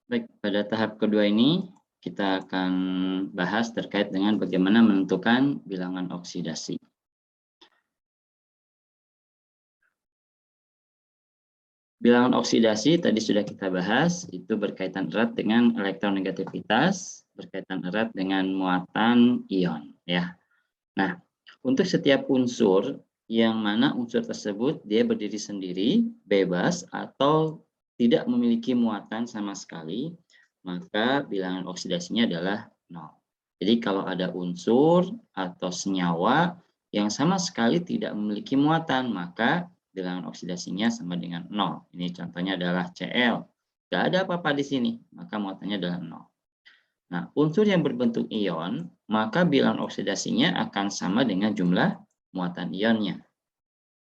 Baik, pada tahap kedua ini kita akan bahas terkait dengan bagaimana menentukan bilangan oksidasi. Bilangan oksidasi tadi sudah kita bahas, itu berkaitan erat dengan elektronegativitas, berkaitan erat dengan muatan ion, ya. Nah, untuk setiap unsur yang mana unsur tersebut dia berdiri sendiri, bebas atau tidak memiliki muatan sama sekali, maka bilangan oksidasinya adalah 0. Jadi kalau ada unsur atau senyawa yang sama sekali tidak memiliki muatan, maka bilangan oksidasinya sama dengan 0. Ini contohnya adalah Cl. Tidak ada apa-apa di sini, maka muatannya adalah 0. Nah, unsur yang berbentuk ion, maka bilangan oksidasinya akan sama dengan jumlah muatan ionnya.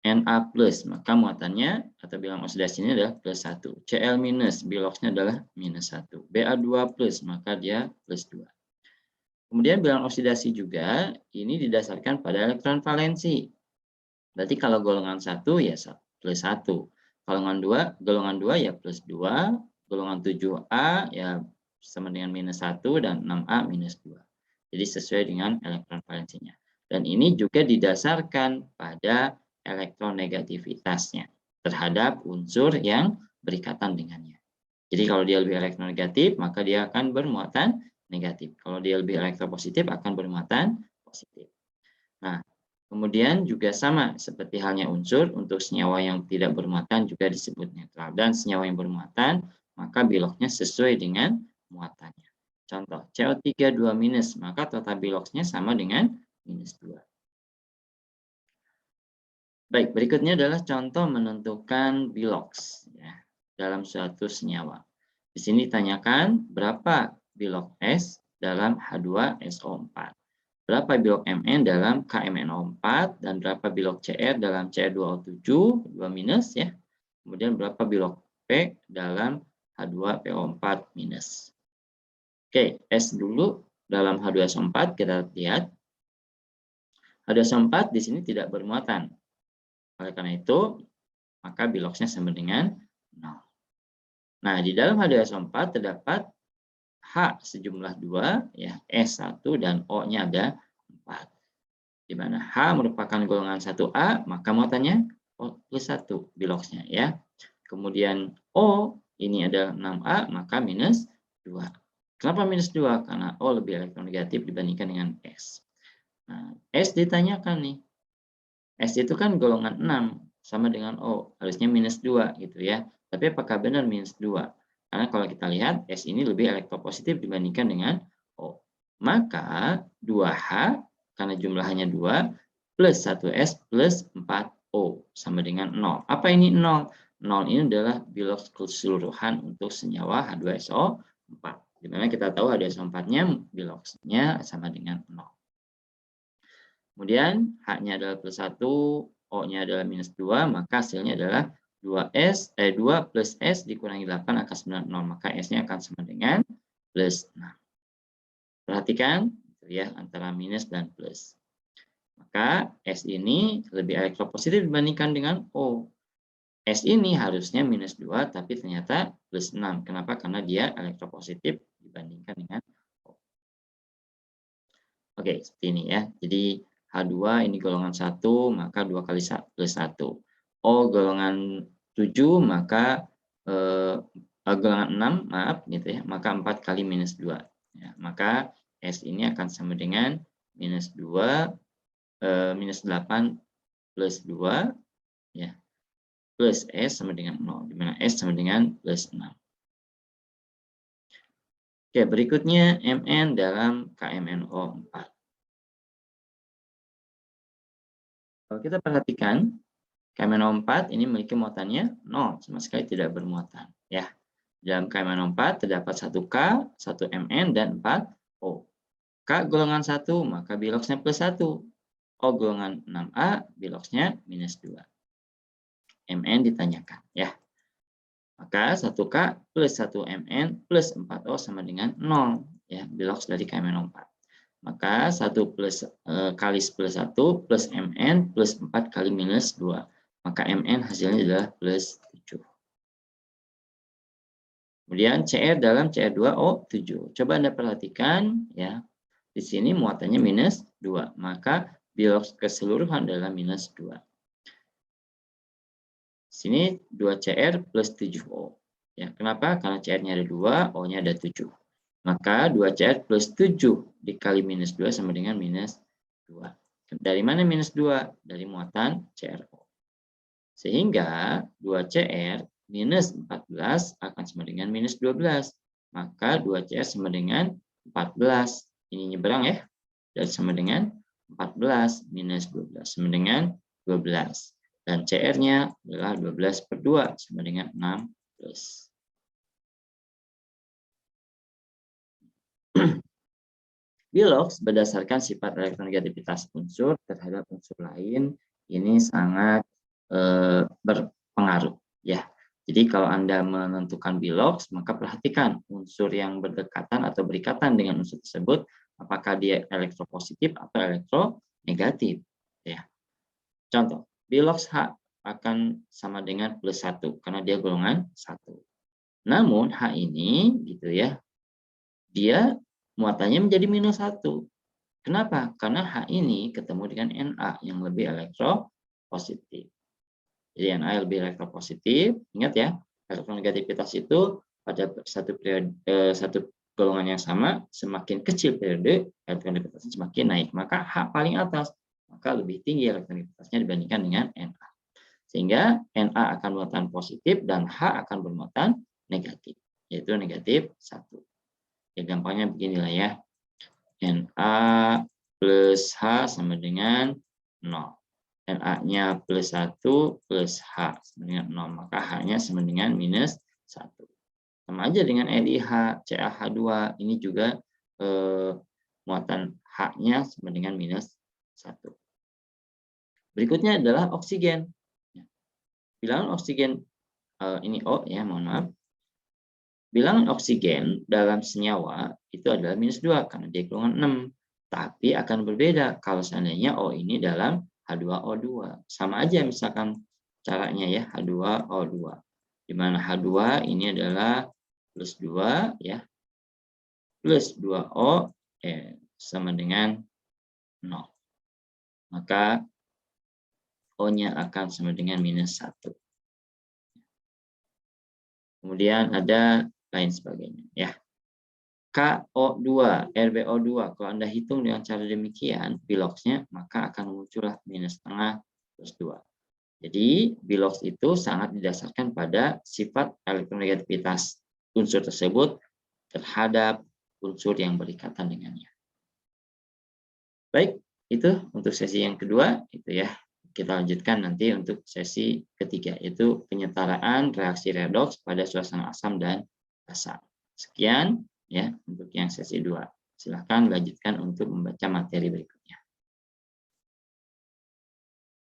Na+, maka muatannya atau bilangan oksidasinya adalah +1. Cl-, biloxnya adalah -1. Ba2+, maka dia +2. Kemudian bilangan oksidasi juga ini didasarkan pada elektron valensi. Berarti kalau golongan 1 ya +1. Golongan 2 ya +2, golongan 7A ya sama dengan -1 dan 6A -2. Jadi sesuai dengan elektron valensinya. Dan ini juga didasarkan pada elektronegativitasnya terhadap unsur yang berikatan dengannya. Jadi kalau dia lebih elektronegatif, maka dia akan bermuatan negatif. Kalau dia lebih elektropositif, akan bermuatan positif. Nah, kemudian juga sama seperti halnya unsur, untuk senyawa yang tidak bermuatan juga disebut netral. Dan senyawa yang bermuatan, maka biloknya sesuai dengan muatannya. Contoh, CO3 2-, maka total biloknya sama dengan -2. Baik, berikutnya adalah contoh menentukan biloks ya, dalam suatu senyawa. Di sini ditanyakan berapa bilok S dalam H2SO4. Berapa bilok Mn dalam KMNO4 dan berapa bilok Cr dalam Cr2O7 2- ya. Kemudian berapa bilok P dalam H2PO4-. Oke, S dulu dalam H2SO4 kita lihat. H2SO4 di sini tidak bermuatan. Oleh karena itu, maka biloksnya sama dengan 0. Nah, di dalam H2SO4 terdapat H sejumlah 2, ya, S1 dan O-nya ada 4. Di mana H merupakan golongan 1A, maka muatannya +1 biloksnya, ya. Kemudian O ini adalah 6A, maka -2. Kenapa -2? Karena O lebih elektronegatif dibandingkan dengan S. Nah, S ditanyakan nih. S itu kan golongan 6 sama dengan O, harusnya -2 gitu ya. Tapi apakah benar -2? Karena kalau kita lihat S ini lebih elektropositif dibandingkan dengan O. Maka 2H karena jumlahnya 2 plus 1S plus 4O sama dengan 0. Apa ini 0? 0 ini adalah biloks keseluruhan untuk senyawa H2SO4. Di mana kita tahu H2SO4-nya biloksnya sama dengan 0. Kemudian H-nya adalah +1, O-nya adalah -2, maka hasilnya adalah 2 plus S dikurangi 8 akan 90, maka S-nya akan sama dengan +6. Perhatikan ya antara minus dan plus. Maka S ini lebih elektropositif dibandingkan dengan O. S ini harusnya -2 tapi ternyata +6. Kenapa? Karena dia elektropositif dibandingkan dengan O. Oke, seperti ini ya. Jadi H2 ini golongan 1, maka 2 kali +1. O golongan 7, maka golongan 6, maaf gitu ya, maka 4 kali -2. Ya, maka S ini akan sama dengan -2, -8 plus 2, ya, plus S sama dengan 0, di mana S sama dengan +6. Oke, berikutnya Mn dalam KMNO4. Kalau kita perhatikan, KMNO4 ini memiliki muatannya 0, sama sekali tidak bermuatan. Ya, dalam KMNO4 terdapat 1K, 1 Mn, dan 4 O. K golongan 1, maka biloksnya +1. O golongan 6A, biloksnya -2. Mn ditanyakan. Ya, maka 1K plus 1 Mn plus 4O sama dengan 0. Ya, biloks dari KMNO4. Maka 1 kali +1 plus Mn plus 4 kali -2. Maka Mn hasilnya adalah +7. Kemudian Cr dalam Cr2O7. Coba Anda perhatikan ya. Di sini muatannya minus 2, maka bilox keseluruhan adalah minus 2. Sini 2Cr plus 7O. Ya, kenapa? Karena Cr-nya ada 2, O-nya ada 7. Maka 2Cr plus 7 dikali minus 2 sama dengan minus 2. Dari mana minus 2? Dari muatan CrO. Sehingga 2Cr minus 14 akan sama dengan minus 12. Maka 2Cr sama dengan 14. Ini nyebrang ya. Dan sama dengan 14 minus 12 sama dengan 12. Dan CR-nya adalah 12 per 2 sama dengan 16. Bilox berdasarkan sifat elektronegativitas unsur terhadap unsur lain ini sangat berpengaruh ya. Jadi kalau Anda menentukan bilox, maka perhatikan unsur yang berdekatan atau berikatan dengan unsur tersebut, apakah dia elektropositif atau elektronegatif ya. Contoh, bilox H akan sama dengan plus 1 karena dia golongan 1. Namun H ini gitu ya, dia muatannya menjadi minus 1. Kenapa? Karena H ini ketemu dengan Na yang lebih elektropositif. Jadi Na lebih elektropositif. Ingat ya, elektronegativitas itu pada satu golongan yang sama, semakin kecil periode, elektronegativitasnya semakin naik. Maka H paling atas, maka lebih tinggi elektronegativitasnya dibandingkan dengan Na. Sehingga Na akan bermuatan positif dan H akan bermuatan negatif, yaitu negatif 1. Ya, gampangnya beginilah ya. Na plus H sama dengan 0. Na-nya plus 1 plus H sama dengan 0. Maka H-nya sama dengan minus 1. Sama aja dengan LiH, CaH2. Ini juga muatan H-nya sama dengan minus 1. Berikutnya adalah oksigen. Bilangan oksigen, ini O ya, mohon maaf. Bilangan oksigen dalam senyawa itu adalah minus 2 karena dia golongan 6. Tapi akan berbeda kalau seandainya O ini dalam H2O2. Sama aja misalkan caranya ya, H2O2. Di mana H2 ini adalah plus 2 ya. Plus 2O sama dengan 0. Maka O-nya akan sama dengan minus 1. Kemudian ada lain sebagainya ya. KO2, RbO2. Kalau Anda hitung dengan cara demikian, biloxnya maka akan muncullah minus setengah plus 2. Jadi bilox itu sangat didasarkan pada sifat elektronegativitas unsur tersebut terhadap unsur yang berikatan dengannya. Baik, itu untuk sesi yang kedua itu ya. Kita lanjutkan nanti untuk sesi ketiga, yaitu penyetaraan reaksi redoks pada suasana asam dan basa. Sekian ya untuk yang sesi 2. Silakan lanjutkan untuk membaca materi berikutnya.